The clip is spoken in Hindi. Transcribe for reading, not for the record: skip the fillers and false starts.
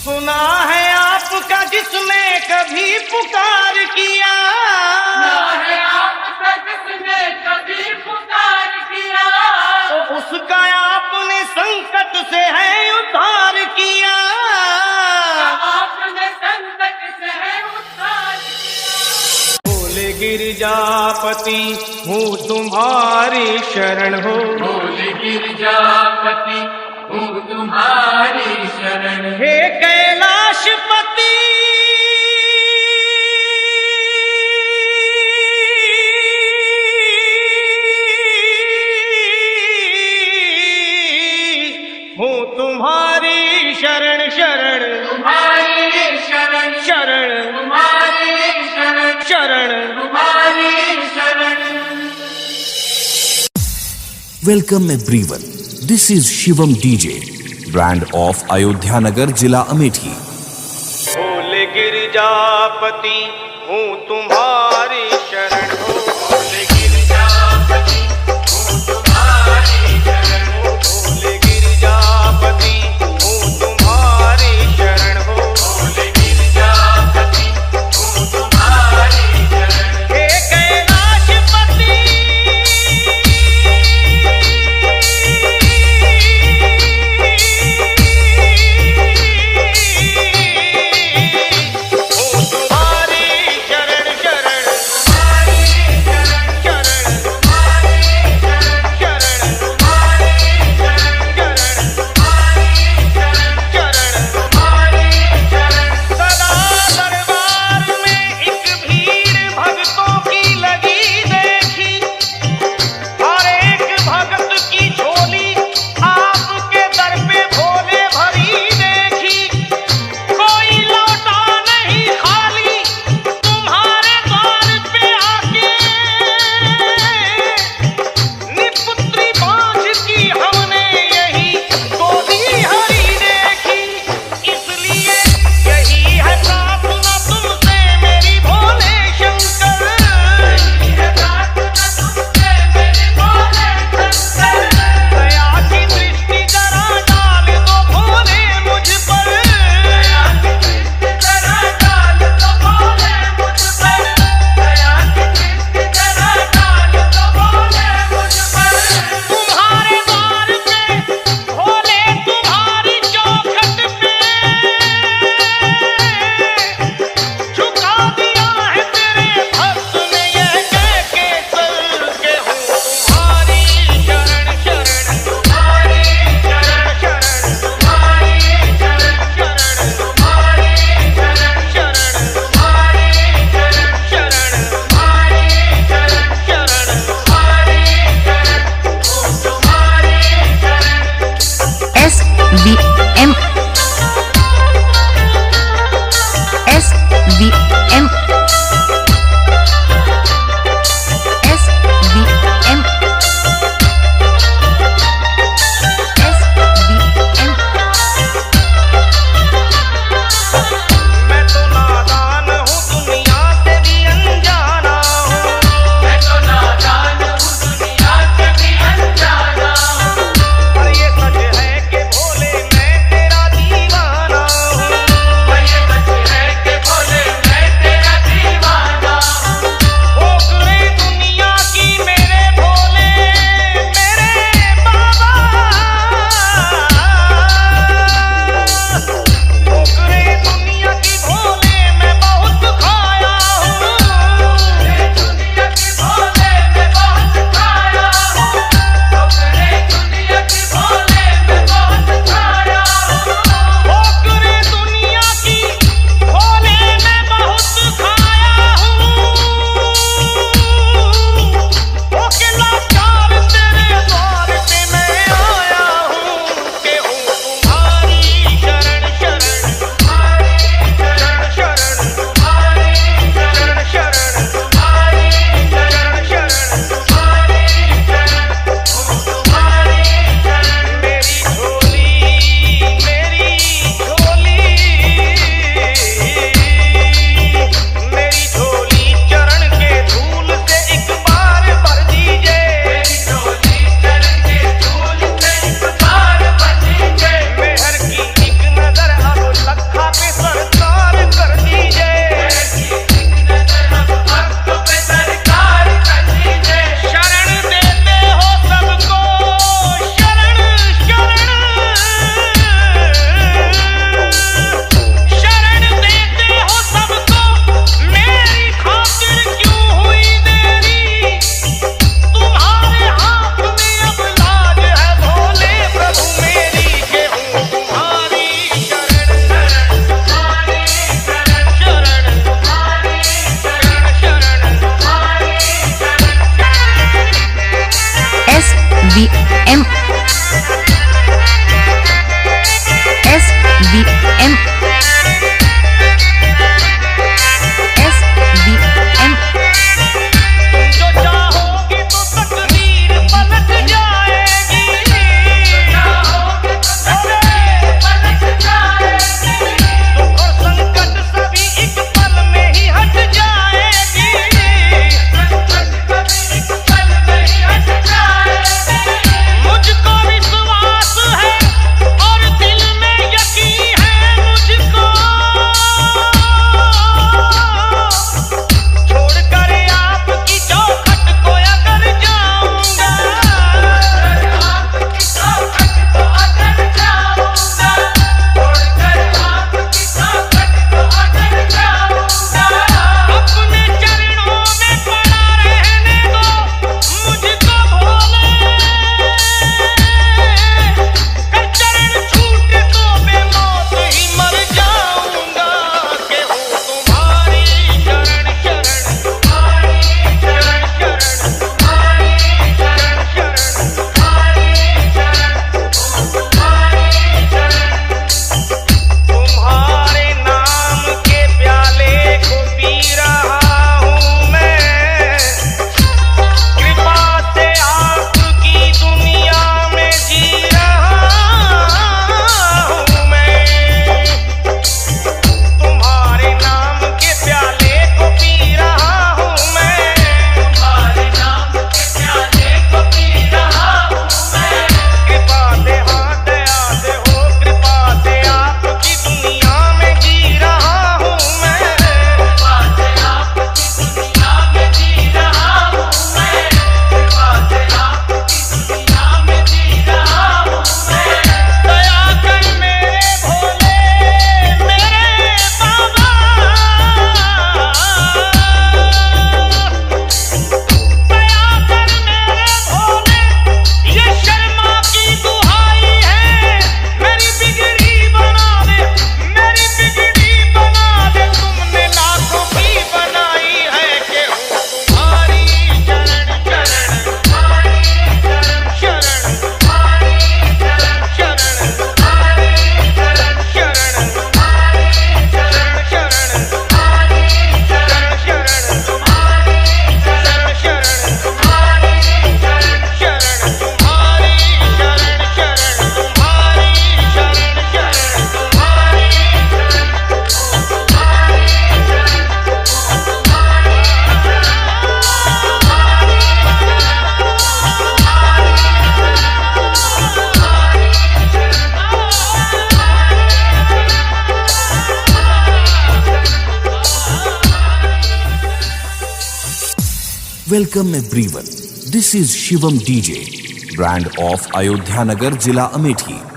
सुना है आपका जिसने कभी पुकार किया, सुना है आपका जिसने कभी पुकार किया, तो उसका आपने संकट से है उद्धार किया। आपने संकट से है उद्धार किया। बोले गिरजापति हूँ तुम्हारी शरण हो, बोले गिरजापति हूँ तुम्हारी शरण। हे कैलाशपति हूँ तुम्हारी शरण शरण, तुम्हारी शरण शरण तुम्हारी शरण शरण। तुम्हारी शरण। Welcome everyone. This is Shivam DJ, brand of Ayodhya Nagar, Jila Amethi. बोले गिरजापति हूँ तुम्हारी शरण हो, बोले गिरजापति हूँ तुम्हारी शरण। बोले गिरजापति हूँ तुम्हारी शरण हो, बोले गिरजापति हूँ तुम्हारी शरण। हे कैलाशपति हूँ तुम्हारी शरण शरण। Welcome everyone. This is Shivam DJ, brand of Ayodhya Nagar, Jila Amethi.